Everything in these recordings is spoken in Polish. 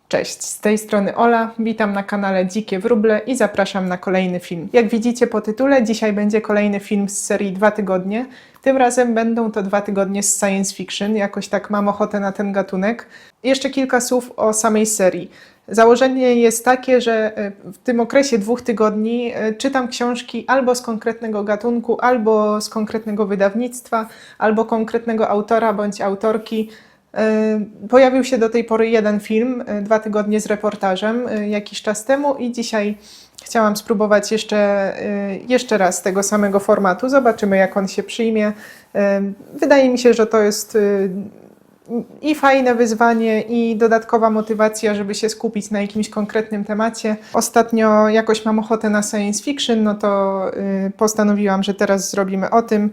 Cześć, z tej strony Ola, witam na kanale Dzikie Wróble i zapraszam na kolejny film. Jak widzicie po tytule, dzisiaj będzie kolejny film z serii 2 tygodnie. Tym razem będą to 2 tygodnie z science fiction, jakoś tak mam ochotę na ten gatunek. Jeszcze kilka słów o samej serii. Założenie jest takie, że w tym okresie 2 tygodni czytam książki albo z konkretnego gatunku, albo z konkretnego wydawnictwa, albo konkretnego autora bądź autorki. Pojawił się do tej pory jeden film, 2 tygodnie z reportażem, jakiś czas temu i dzisiaj chciałam spróbować jeszcze raz tego samego formatu. Zobaczymy, jak on się przyjmie. Wydaje mi się, że to jest i fajne wyzwanie, i dodatkowa motywacja, żeby się skupić na jakimś konkretnym temacie. Ostatnio jakoś mam ochotę na science fiction, no to postanowiłam, że teraz zrobimy o tym.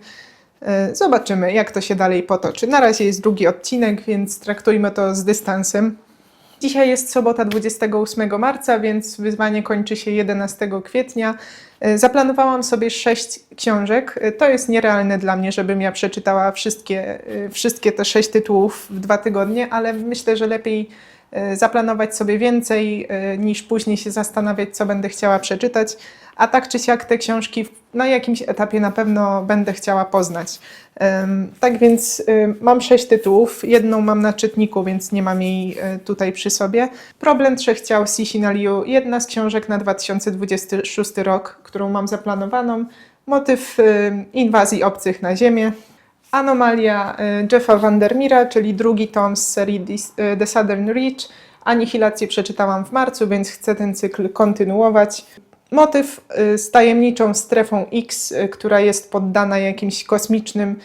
Zobaczymy, jak to się dalej potoczy. Na razie jest drugi odcinek, więc traktujmy to z dystansem. Dzisiaj jest sobota 28 marca, więc wyzwanie kończy się 11 kwietnia. Zaplanowałam sobie 6 książek. To jest nierealne dla mnie, żebym ja przeczytała wszystkie te 6 tytułów w 2 tygodnie, ale myślę, że lepiej zaplanować sobie więcej, niż później się zastanawiać, co będę chciała przeczytać. A tak czy siak te książki na jakimś etapie na pewno będę chciała poznać. Tak więc mam 6 tytułów, jedną mam na czytniku, więc nie mam jej tutaj przy sobie. Problem trzech ciał Cixin Liu, jedna z książek na 2026 rok, którą mam zaplanowaną. Motyw inwazji obcych na Ziemię. Anomalia Jeffa Vandermeera, czyli drugi tom z serii The Southern Reach. Anihilację przeczytałam w marcu, więc chcę ten cykl kontynuować. Motyw z tajemniczą strefą X, która jest poddana jakimś kosmicznym,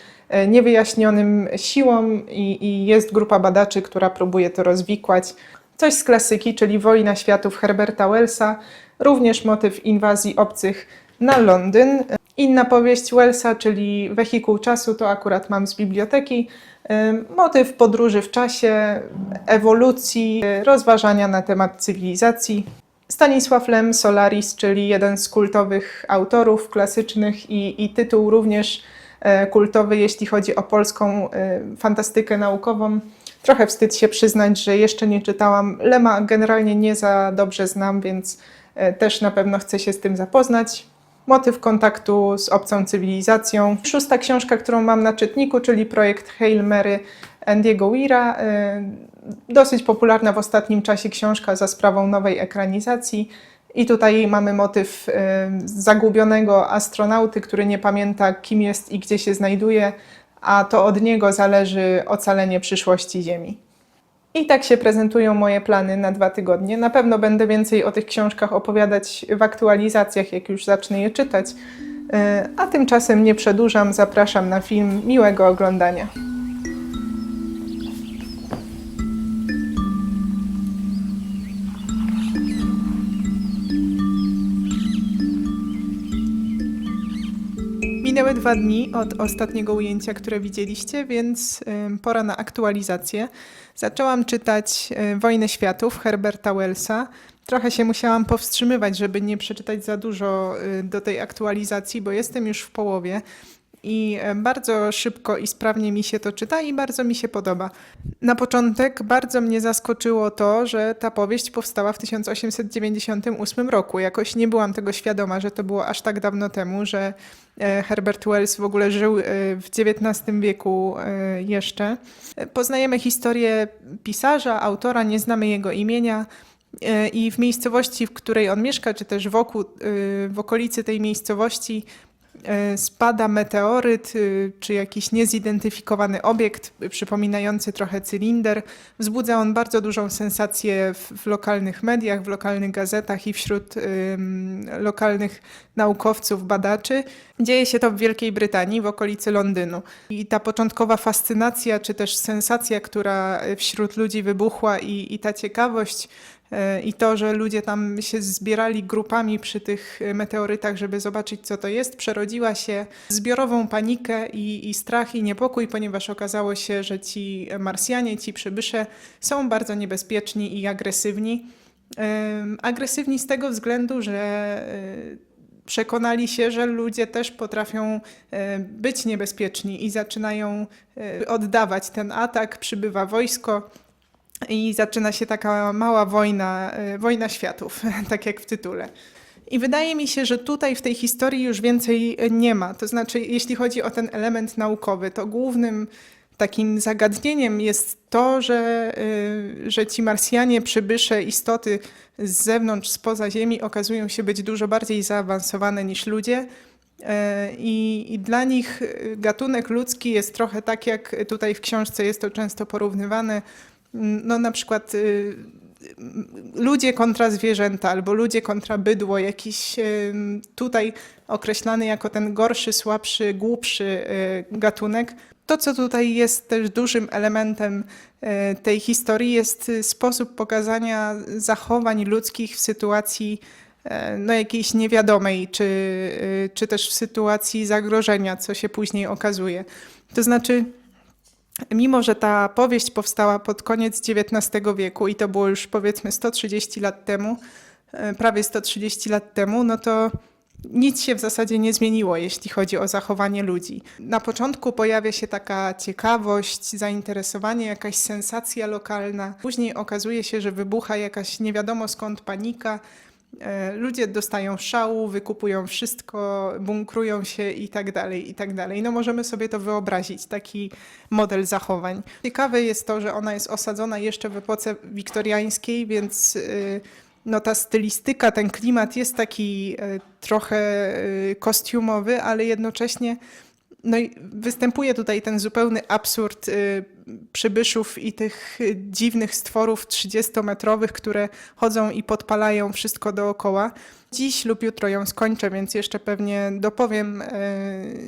niewyjaśnionym siłom i jest grupa badaczy, która próbuje to rozwikłać. Coś z klasyki, czyli Wojna Światów Herberta Wellsa, również motyw inwazji obcych na Londyn. Inna powieść Wellsa, czyli Wehikuł czasu, to akurat mam z biblioteki. Motyw podróży w czasie, ewolucji, rozważania na temat cywilizacji. Stanisław Lem Solaris, czyli jeden z kultowych autorów klasycznych i tytuł również kultowy, jeśli chodzi o polską fantastykę naukową. Trochę wstyd się przyznać, że jeszcze nie czytałam. Lema generalnie nie za dobrze znam, więc też na pewno chcę się z tym zapoznać. Motyw kontaktu z obcą cywilizacją. 6. książka, którą mam na czytniku, czyli projekt Hail Mary Andiego Weira. Dosyć popularna w ostatnim czasie książka za sprawą nowej ekranizacji. I tutaj mamy motyw zagubionego astronauty, który nie pamięta, kim jest i gdzie się znajduje, a to od niego zależy ocalenie przyszłości Ziemi. I tak się prezentują moje plany na 2 tygodnie. Na pewno będę więcej o tych książkach opowiadać w aktualizacjach, jak już zacznę je czytać. A tymczasem nie przedłużam, zapraszam na film. Miłego oglądania. Minęły 2 dni od ostatniego ujęcia, które widzieliście, więc pora na aktualizację. Zaczęłam czytać Wojnę Światów Herberta Wellsa. Trochę się musiałam powstrzymywać, żeby nie przeczytać za dużo do tej aktualizacji, bo jestem już w połowie. I bardzo szybko i sprawnie mi się to czyta i bardzo mi się podoba. Na początek bardzo mnie zaskoczyło to, że ta powieść powstała w 1898 roku. Jakoś nie byłam tego świadoma, że to było aż tak dawno temu, że Herbert Wells w ogóle żył w XIX wieku jeszcze. Poznajemy historię pisarza, autora, nie znamy jego imienia. I w miejscowości, w której on mieszka, czy też w okolicy tej miejscowości spada meteoryt, czy jakiś niezidentyfikowany obiekt przypominający trochę cylinder. Wzbudza on bardzo dużą sensację w lokalnych mediach, w lokalnych gazetach i wśród lokalnych naukowców, badaczy. Dzieje się to w Wielkiej Brytanii, w okolicy Londynu. I ta początkowa fascynacja, czy też sensacja, która wśród ludzi wybuchła i ta ciekawość, i to, że ludzie tam się zbierali grupami przy tych meteorytach, żeby zobaczyć, co to jest, przerodziła się w zbiorową panikę i strach i niepokój, ponieważ okazało się, że ci Marsjanie, ci przybysze są bardzo niebezpieczni i agresywni. Agresywni z tego względu, że przekonali się, że ludzie też potrafią być niebezpieczni i zaczynają oddawać ten atak, przybywa wojsko. i zaczyna się taka mała wojna światów, tak jak w tytule. I wydaje mi się, że tutaj w tej historii już więcej nie ma. To znaczy, jeśli chodzi o ten element naukowy, to głównym takim zagadnieniem jest to, że ci Marsjanie, przybysze, istoty z zewnątrz, spoza Ziemi okazują się być dużo bardziej zaawansowane niż ludzie. I dla nich gatunek ludzki jest trochę tak, jak tutaj w książce jest to często porównywane, no na przykład ludzie kontra zwierzęta albo ludzie kontra bydło, jakiś tutaj określany jako ten gorszy, słabszy, głupszy gatunek. To, co tutaj jest też dużym elementem tej historii, jest sposób pokazania zachowań ludzkich w sytuacji no, jakiejś niewiadomej, czy też w sytuacji zagrożenia, co się później okazuje. To znaczy, mimo że ta powieść powstała pod koniec XIX wieku i to było już powiedzmy 130 lat temu, prawie 130 lat temu, no to nic się w zasadzie nie zmieniło, jeśli chodzi o zachowanie ludzi. Na początku pojawia się taka ciekawość, zainteresowanie, jakaś sensacja lokalna. Później okazuje się, że wybucha jakaś nie wiadomo skąd panika. Ludzie dostają szału, wykupują wszystko, bunkrują się i tak dalej, i tak dalej. No możemy sobie to wyobrazić, taki model zachowań. Ciekawe jest to, że ona jest osadzona jeszcze w epoce wiktoriańskiej, więc no ta stylistyka, ten klimat jest taki trochę kostiumowy, ale jednocześnie no i występuje tutaj ten zupełny absurd przybyszów i tych dziwnych stworów 30-metrowych, które chodzą i podpalają wszystko dookoła. Dziś lub jutro ją skończę, więc jeszcze pewnie dopowiem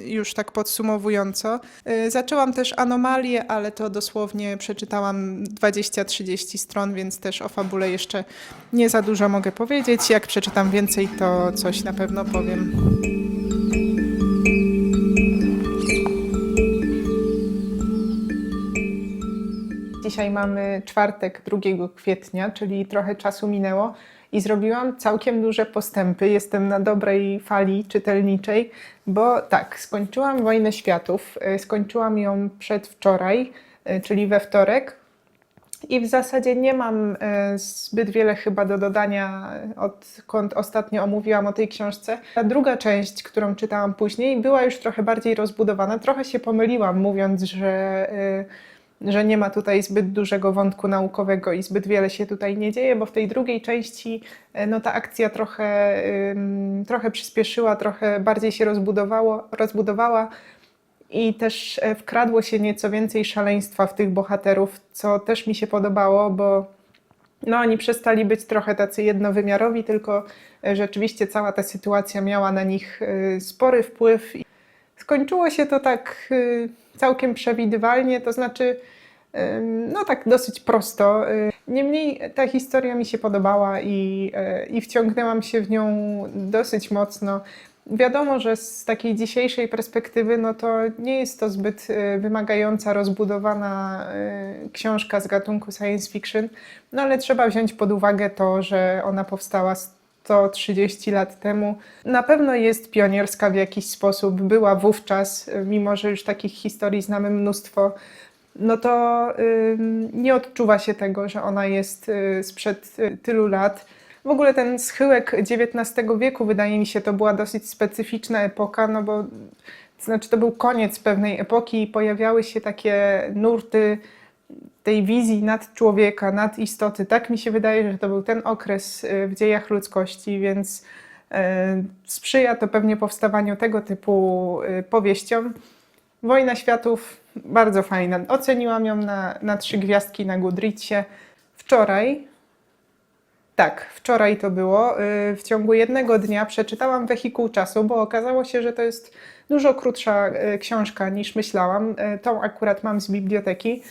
już tak podsumowująco. Zaczęłam też Anomalię, ale to dosłownie przeczytałam 20-30 stron, więc też o fabule jeszcze nie za dużo mogę powiedzieć. Jak przeczytam więcej, to coś na pewno powiem. Dzisiaj mamy czwartek 2 kwietnia, czyli trochę czasu minęło i zrobiłam całkiem duże postępy. Jestem na dobrej fali czytelniczej, bo tak, skończyłam Wojnę Światów. Skończyłam ją przedwczoraj, czyli we wtorek. I w zasadzie nie mam zbyt wiele chyba do dodania, odkąd ostatnio omówiłam o tej książce. Ta druga część, którą czytałam później, była już trochę bardziej rozbudowana. Trochę się pomyliłam, mówiąc, że nie ma tutaj zbyt dużego wątku naukowego i zbyt wiele się tutaj nie dzieje, bo w tej drugiej części no, ta akcja trochę przyspieszyła, trochę bardziej się rozbudowała i też wkradło się nieco więcej szaleństwa w tych bohaterów, co też mi się podobało, bo no, oni przestali być trochę tacy jednowymiarowi, tylko rzeczywiście cała ta sytuacja miała na nich spory wpływ. Skończyło się to tak całkiem przewidywalnie, to znaczy no tak dosyć prosto. Niemniej ta historia mi się podobała i wciągnęłam się w nią dosyć mocno. Wiadomo, że z takiej dzisiejszej perspektywy no to nie jest to zbyt wymagająca, rozbudowana książka z gatunku science fiction, no ale trzeba wziąć pod uwagę to, że ona powstała 130 lat temu. Na pewno jest pionierska w jakiś sposób, była wówczas, mimo że już takich historii znamy mnóstwo, no to nie odczuwa się tego, że ona jest sprzed tylu lat. W ogóle ten schyłek XIX wieku, wydaje mi się, to była dosyć specyficzna epoka, no bo to znaczy to był koniec pewnej epoki i pojawiały się takie nurty tej wizji nad człowieka, nad istoty. Tak mi się wydaje, że to był ten okres w dziejach ludzkości, więc sprzyja to pewnie powstawaniu tego typu powieściom. Wojna Światów bardzo fajna. Oceniłam ją na 3 gwiazdki na Goodreadsie. Wczoraj to było. W ciągu jednego dnia przeczytałam Wehikuł Czasu, bo okazało się, że to jest dużo krótsza książka niż myślałam. Tą akurat mam z biblioteki.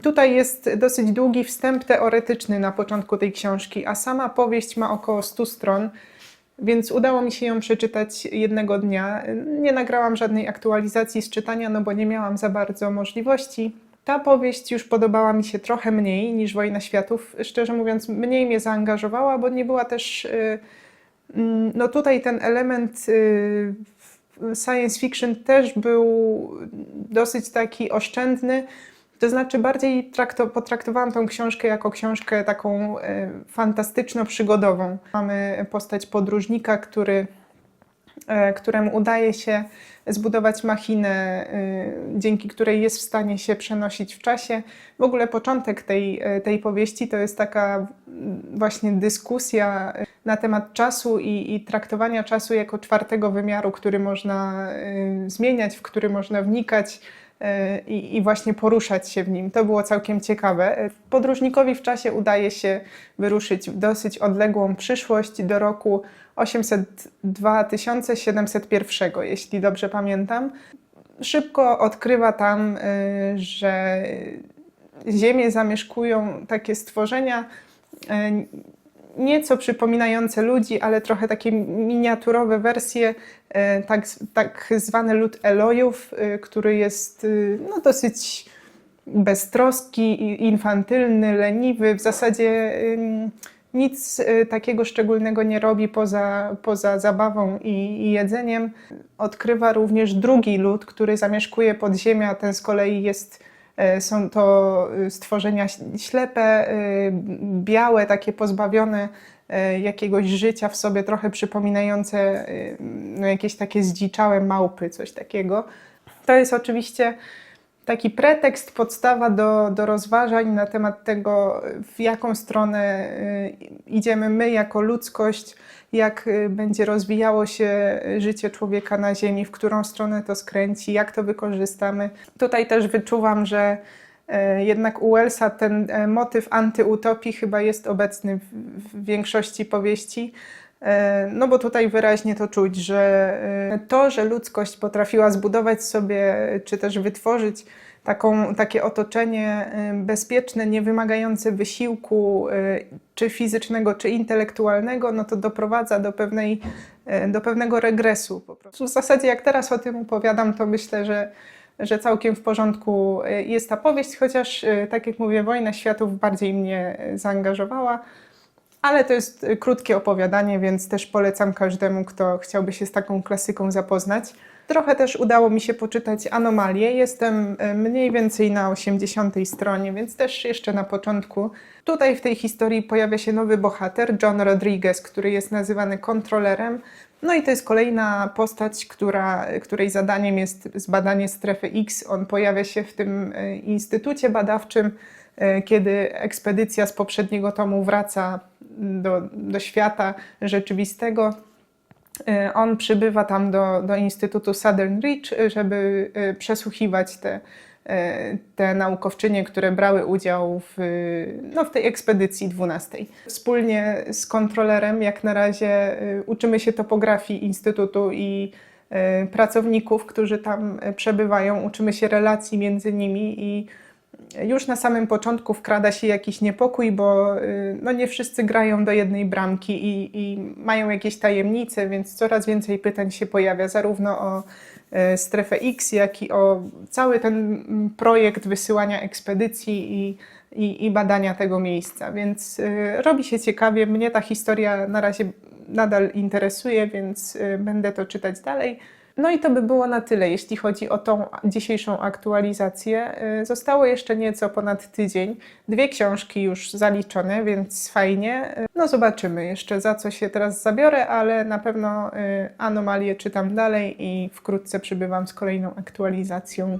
Tutaj jest dosyć długi wstęp teoretyczny na początku tej książki, a sama powieść ma około 100 stron, więc udało mi się ją przeczytać jednego dnia. Nie nagrałam żadnej aktualizacji z czytania, no bo nie miałam za bardzo możliwości. Ta powieść już podobała mi się trochę mniej niż Wojna Światów. Szczerze mówiąc, mniej mnie zaangażowała, bo nie była też... No tutaj ten element science fiction też był dosyć taki oszczędny. To znaczy bardziej potraktowałam tą książkę jako książkę taką fantastyczno-przygodową. Mamy postać podróżnika, któremu udaje się zbudować machinę, dzięki której jest w stanie się przenosić w czasie. W ogóle początek tej powieści to jest taka właśnie dyskusja na temat czasu i traktowania czasu jako czwartego wymiaru, który można zmieniać, w który można wnikać i właśnie poruszać się w nim. To było całkiem ciekawe. Podróżnikowi w czasie udaje się wyruszyć w dosyć odległą przyszłość do roku 802 701, jeśli dobrze pamiętam. Szybko odkrywa tam, że Ziemię zamieszkują takie stworzenia nieco przypominające ludzi, ale trochę takie miniaturowe wersje, tak zwany lud Elojów, który jest dosyć beztroski, infantylny, leniwy. W zasadzie nic takiego szczególnego nie robi poza zabawą i jedzeniem. Odkrywa również drugi lud, który zamieszkuje podziemia, a ten z kolei są to stworzenia ślepe, białe, takie pozbawione jakiegoś życia w sobie, trochę przypominające jakieś takie zdziczałe małpy, coś takiego. To jest oczywiście taki pretekst, podstawa do rozważań na temat tego, w jaką stronę idziemy my jako ludzkość, jak będzie rozwijało się życie człowieka na Ziemi, w którą stronę to skręci, jak to wykorzystamy. Tutaj też wyczuwam, że jednak u Wellsa ten motyw antyutopii chyba jest obecny w większości powieści. No bo tutaj wyraźnie to czuć, że że ludzkość potrafiła zbudować sobie, czy też wytworzyć takie otoczenie bezpieczne, niewymagające wysiłku, czy fizycznego, czy intelektualnego, no to doprowadza do pewnego regresu. Po prostu. W zasadzie jak teraz o tym opowiadam, to myślę, że całkiem w porządku jest ta powieść, chociaż tak jak mówię, Wojna Światów bardziej mnie zaangażowała. Ale to jest krótkie opowiadanie, więc też polecam każdemu, kto chciałby się z taką klasyką zapoznać. Trochę też udało mi się poczytać Anomalię. Jestem mniej więcej na 80. stronie, więc też jeszcze na początku. Tutaj w tej historii pojawia się nowy bohater, John Rodriguez, który jest nazywany kontrolerem. No i to jest kolejna postać, której zadaniem jest zbadanie strefy X. On pojawia się w tym instytucie badawczym, kiedy ekspedycja z poprzedniego tomu wraca do świata rzeczywistego. On przybywa tam do Instytutu Southern Reach, żeby przesłuchiwać te naukowczynie, które brały udział w tej ekspedycji 12. Wspólnie z kontrolerem jak na razie uczymy się topografii Instytutu i pracowników, którzy tam przebywają, uczymy się relacji między nimi i już na samym początku wkrada się jakiś niepokój, bo nie wszyscy grają do jednej bramki i mają jakieś tajemnice, więc coraz więcej pytań się pojawia zarówno o strefę X, jak i o cały ten projekt wysyłania ekspedycji i badania tego miejsca. Więc robi się ciekawie. Mnie ta historia na razie nadal interesuje, więc będę to czytać dalej. No i to by było na tyle, jeśli chodzi o tą dzisiejszą aktualizację. Zostało jeszcze nieco ponad tydzień. 2 książki już zaliczone, więc fajnie. No zobaczymy jeszcze, za co się teraz zabiorę, ale na pewno Anomalię czytam dalej i wkrótce przybywam z kolejną aktualizacją.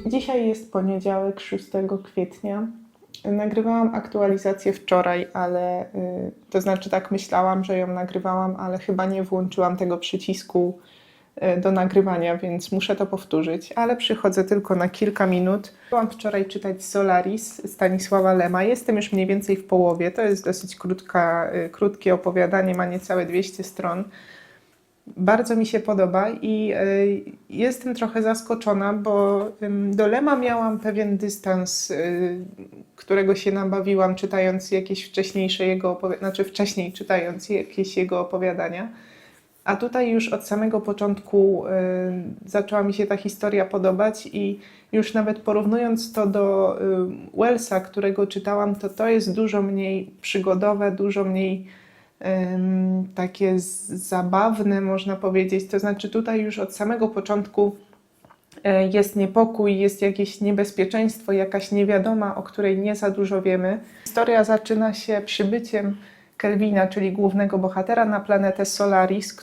Dzisiaj jest poniedziałek, 6 kwietnia. Nagrywałam aktualizację wczoraj, ale to znaczy tak myślałam, że ją nagrywałam, ale chyba nie włączyłam tego przycisku do nagrywania, więc muszę to powtórzyć, ale przychodzę tylko na kilka minut. Byłam wczoraj czytać Solaris Stanisława Lema. Jestem już mniej więcej w połowie. To jest dosyć krótkie opowiadanie, ma niecałe 200 stron. Bardzo mi się podoba i jestem trochę zaskoczona, bo do Lema miałam pewien dystans, którego się nabawiłam czytając jakieś wcześniejsze jego wcześniej czytając jakieś jego opowiadania. A tutaj już od samego początku zaczęła mi się ta historia podobać i już nawet porównując to do Wellsa, którego czytałam, to jest dużo mniej przygodowe, dużo mniej takie zabawne, można powiedzieć. To znaczy tutaj już od samego początku jest niepokój, jest jakieś niebezpieczeństwo, jakaś niewiadoma, o której nie za dużo wiemy. Historia zaczyna się przybyciem Kelvina, czyli głównego bohatera, na planetę Solaris,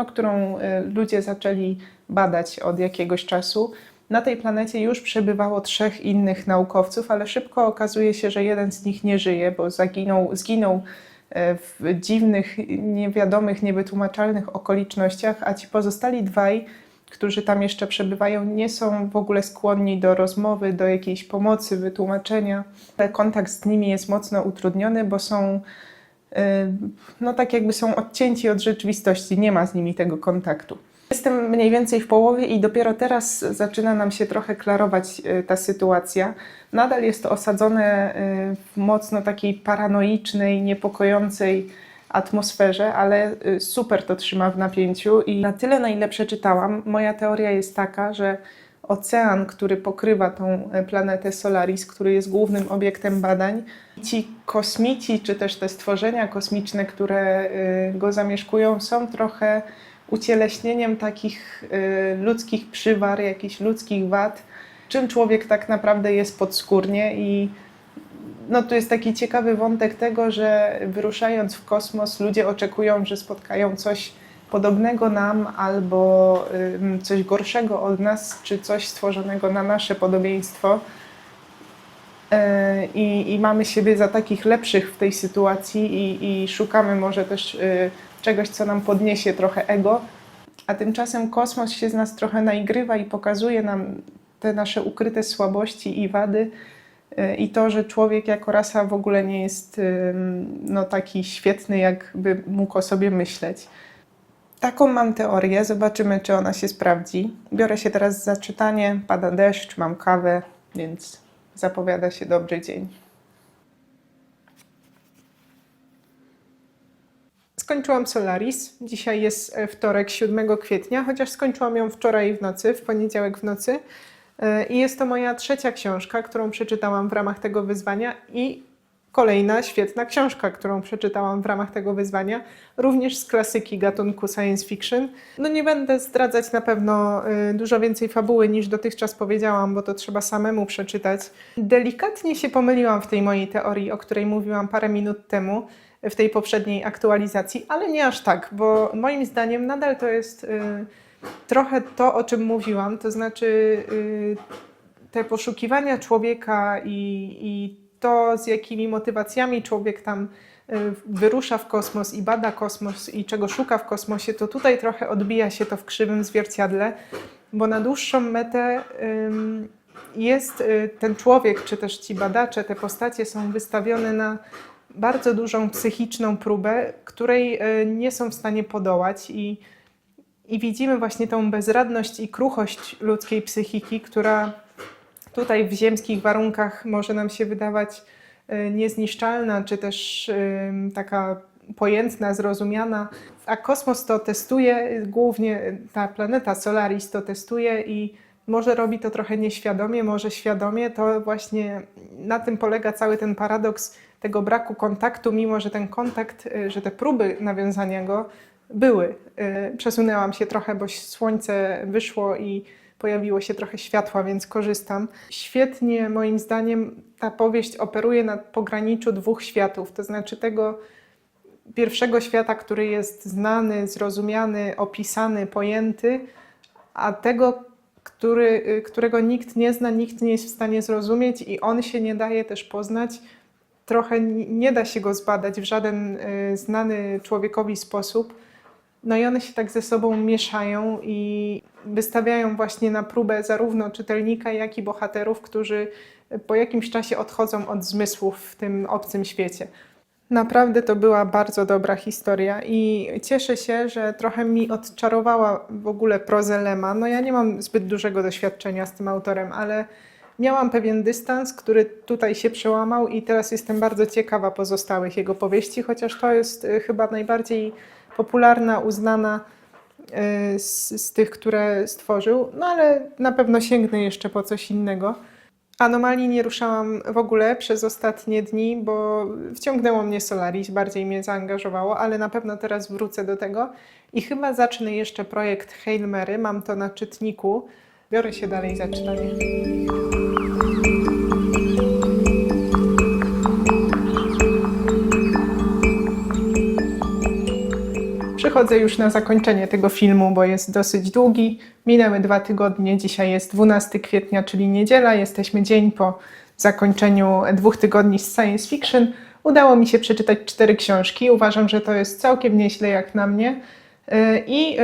którą ludzie zaczęli badać od jakiegoś czasu. Na tej planecie już przebywało 3 innych naukowców, ale szybko okazuje się, że jeden z nich nie żyje, bo zginął w dziwnych, niewiadomych, niewytłumaczalnych okolicznościach, a ci pozostali 2, którzy tam jeszcze przebywają, nie są w ogóle skłonni do rozmowy, do jakiejś pomocy, wytłumaczenia. Kontakt z nimi jest mocno utrudniony, bo są tak jakby są odcięci od rzeczywistości, nie ma z nimi tego kontaktu. Jestem mniej więcej w połowie i dopiero teraz zaczyna nam się trochę klarować ta sytuacja. Nadal jest to osadzone w mocno takiej paranoicznej, niepokojącej atmosferze, ale super to trzyma w napięciu i na tyle, na ile przeczytałam, moja teoria jest taka, że ocean, który pokrywa tą planetę Solaris, który jest głównym obiektem badań, ci kosmici, czy też te stworzenia kosmiczne, które go zamieszkują, są trochę ucieleśnieniem takich ludzkich przywar, jakichś ludzkich wad, czym człowiek tak naprawdę jest podskórnie. I tu jest taki ciekawy wątek tego, że wyruszając w kosmos, ludzie oczekują, że spotkają coś podobnego nam albo coś gorszego od nas, czy coś stworzonego na nasze podobieństwo. I mamy siebie za takich lepszych w tej sytuacji i szukamy może też czegoś, co nam podniesie trochę ego, a tymczasem kosmos się z nas trochę naigrywa i pokazuje nam te nasze ukryte słabości i wady i to, że człowiek jako rasa w ogóle nie jest taki świetny, jakby mógł o sobie myśleć. Taką mam teorię, zobaczymy, czy ona się sprawdzi. Biorę się teraz za czytanie, pada deszcz, mam kawę, więc zapowiada się dobry dzień. Skończyłam Solaris. Dzisiaj jest wtorek, 7 kwietnia, chociaż skończyłam ją wczoraj w nocy, w poniedziałek w nocy. I jest to moja 3. książka, którą przeczytałam w ramach tego wyzwania i kolejna świetna książka, którą przeczytałam w ramach tego wyzwania, również z klasyki gatunku science fiction. Nie będę zdradzać na pewno dużo więcej fabuły niż dotychczas powiedziałam, bo to trzeba samemu przeczytać. Delikatnie się pomyliłam w tej mojej teorii, o której mówiłam parę minut temu, w tej poprzedniej aktualizacji, ale nie aż tak, bo moim zdaniem nadal to jest trochę to, o czym mówiłam, to znaczy te poszukiwania człowieka i to, z jakimi motywacjami człowiek tam wyrusza w kosmos i bada kosmos i czego szuka w kosmosie, to tutaj trochę odbija się to w krzywym zwierciadle, bo na dłuższą metę jest ten człowiek, czy też ci badacze, te postacie są wystawione na bardzo dużą psychiczną próbę, której nie są w stanie podołać i widzimy właśnie tą bezradność i kruchość ludzkiej psychiki, która tutaj w ziemskich warunkach może nam się wydawać niezniszczalna, czy też taka pojętna, zrozumiana, a kosmos to testuje, głównie ta planeta Solaris to testuje i może robi to trochę nieświadomie, może świadomie. To właśnie na tym polega cały ten paradoks tego braku kontaktu, mimo że ten kontakt, że te próby nawiązania go były. Przesunęłam się trochę, bo słońce wyszło i pojawiło się trochę światła, więc korzystam. Świetnie, moim zdaniem, ta powieść operuje na pograniczu 2 światów, to znaczy tego pierwszego świata, który jest znany, zrozumiany, opisany, pojęty, a tego, którego nikt nie zna, nikt nie jest w stanie zrozumieć i on się nie daje też poznać. Trochę nie da się go zbadać w żaden znany człowiekowi sposób. I one się tak ze sobą mieszają i wystawiają właśnie na próbę zarówno czytelnika, jak i bohaterów, którzy po jakimś czasie odchodzą od zmysłów w tym obcym świecie. Naprawdę to była bardzo dobra historia i cieszę się, że trochę mi odczarowała w ogóle prozę Lema. Ja nie mam zbyt dużego doświadczenia z tym autorem, ale miałam pewien dystans, który tutaj się przełamał i teraz jestem bardzo ciekawa pozostałych jego powieści, chociaż to jest chyba najbardziej popularna, uznana z tych, które stworzył, no ale na pewno sięgnę jeszcze po coś innego. Anomalii nie ruszałam w ogóle przez ostatnie dni, bo wciągnęło mnie Solaris, bardziej mnie zaangażowało, ale na pewno teraz wrócę do tego i chyba zacznę jeszcze projekt Hail Mary, mam to na czytniku. Biorę się dalej za czytanie. Przychodzę już na zakończenie tego filmu, bo jest dosyć długi. Minęły 2 tygodnie, dzisiaj jest 12 kwietnia, czyli niedziela. Jesteśmy dzień po zakończeniu 2 tygodni z science fiction. Udało mi się przeczytać 4 książki. Uważam, że to jest całkiem nieźle jak na mnie. I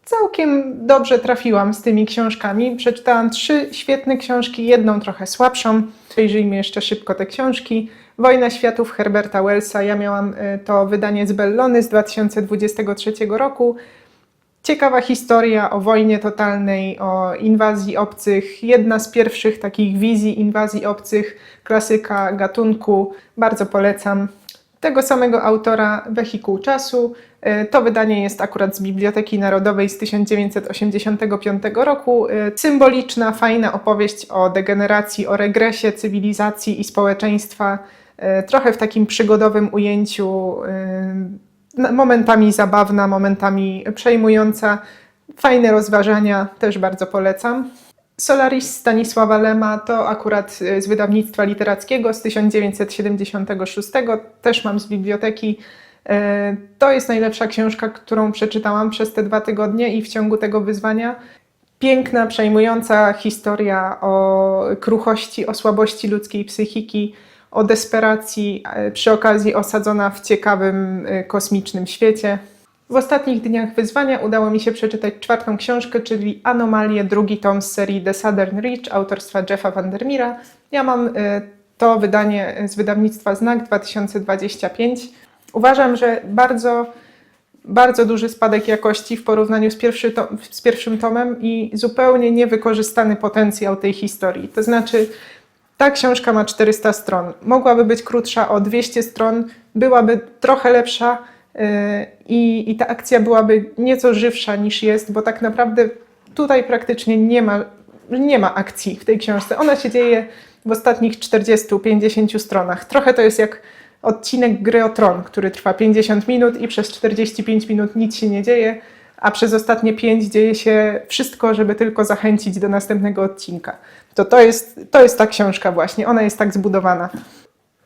całkiem dobrze trafiłam z tymi książkami. Przeczytałam 3 świetne książki, jedną trochę słabszą. Przejrzyjmy jeszcze szybko te książki. Wojna światów Herberta Wellsa. Ja miałam to wydanie z Bellony z 2023 roku. Ciekawa historia o wojnie totalnej, o inwazji obcych. Jedna z pierwszych takich wizji inwazji obcych, klasyka gatunku. Bardzo polecam. Tego samego autora Wehikuł czasu. To wydanie jest akurat z Biblioteki Narodowej z 1985 roku. Symboliczna, fajna opowieść o degeneracji, o regresie cywilizacji i społeczeństwa. Trochę w takim przygodowym ujęciu, momentami zabawna, momentami przejmująca. Fajne rozważania, też bardzo polecam. Solaris Stanisława Lema to akurat z wydawnictwa literackiego z 1976, też mam z biblioteki. To jest najlepsza książka, którą przeczytałam przez te 2 tygodnie i w ciągu tego wyzwania. Piękna, przejmująca historia o kruchości, o słabości ludzkiej psychiki, o desperacji, przy okazji osadzona w ciekawym, kosmicznym świecie. W ostatnich dniach wyzwania udało mi się przeczytać 4. książkę, czyli Anomalię, 2. tom z serii The Southern Reach autorstwa Jeffa Vandermeera. Ja mam to wydanie z wydawnictwa Znak 2025. Uważam, że bardzo duży spadek jakości w porównaniu z pierwszym tomem i zupełnie niewykorzystany potencjał tej historii. To znaczy, ta książka ma 400 stron. Mogłaby być krótsza o 200 stron, byłaby trochę lepsza i ta akcja byłaby nieco żywsza niż jest, bo tak naprawdę tutaj praktycznie nie ma akcji w tej książce. Ona się dzieje w ostatnich 40-50 stronach. Trochę to jest jak odcinek Gry o Tron, który trwa 50 minut i przez 45 minut nic się nie dzieje, a przez ostatnie 5 dzieje się wszystko, żeby tylko zachęcić do następnego odcinka. To jest ta książka właśnie, ona jest tak zbudowana.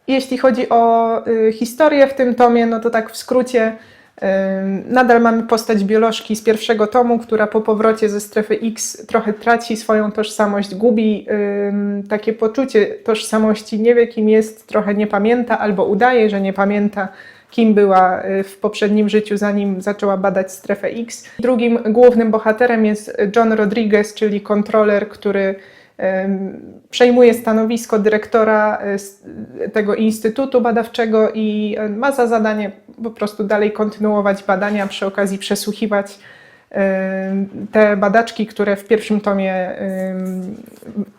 Jeśli chodzi o historię w tym tomie, no to tak w skrócie, nadal mamy postać biolożki z 1. tomu, która po powrocie ze strefy X trochę traci swoją tożsamość, gubi takie poczucie tożsamości, nie wie kim jest, trochę nie pamięta albo udaje, że nie pamięta, kim była w poprzednim życiu, zanim zaczęła badać strefę X. Drugim głównym bohaterem jest John Rodriguez, czyli kontroler, który przejmuje stanowisko dyrektora tego instytutu badawczego i ma za zadanie po prostu dalej kontynuować badania, przy okazji przesłuchiwać te badaczki, które w 1. tomie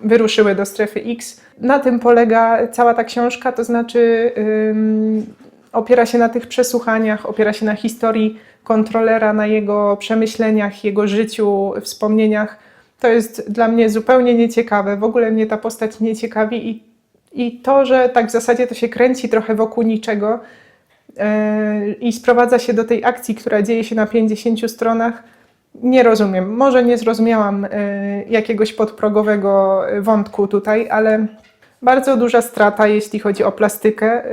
wyruszyły do strefy X. Na tym polega cała ta książka, to znaczy opiera się na tych przesłuchaniach, opiera się na historii kontrolera, na jego przemyśleniach, jego życiu, wspomnieniach. To jest dla mnie zupełnie nieciekawe, w ogóle mnie ta postać nie ciekawi i to, że tak w zasadzie to się kręci trochę wokół niczego i sprowadza się do tej akcji, która dzieje się na 50 stronach, nie rozumiem. Może nie zrozumiałam jakiegoś podprogowego wątku tutaj, ale bardzo duża strata, jeśli chodzi o plastykę.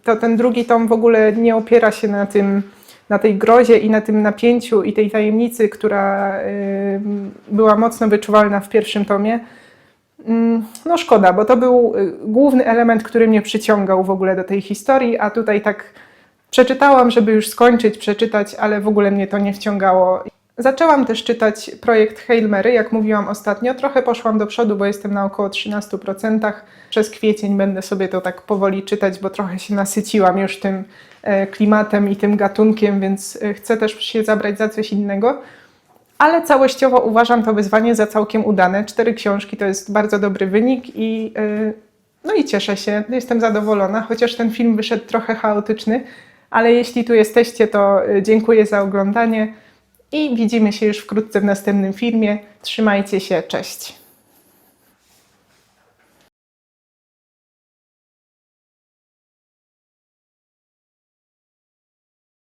To ten 2. tom w ogóle nie opiera się na tej grozie i na tym napięciu i tej tajemnicy, która była mocno wyczuwalna w 1. tomie. No szkoda, bo to był główny element, który mnie przyciągał w ogóle do tej historii, a tutaj tak przeczytałam, żeby już skończyć przeczytać, ale w ogóle mnie to nie wciągało. Zaczęłam też czytać projekt Hail Mary, jak mówiłam ostatnio. Trochę poszłam do przodu, bo jestem na około 13%. Przez kwiecień będę sobie to tak powoli czytać, bo trochę się nasyciłam już tym klimatem i tym gatunkiem, więc chcę też się zabrać za coś innego. Ale całościowo uważam to wyzwanie za całkiem udane. 4 książki to jest bardzo dobry wynik no i cieszę się, jestem zadowolona, chociaż ten film wyszedł trochę chaotyczny, ale jeśli tu jesteście, to dziękuję za oglądanie i widzimy się już wkrótce w następnym filmie. Trzymajcie się, cześć!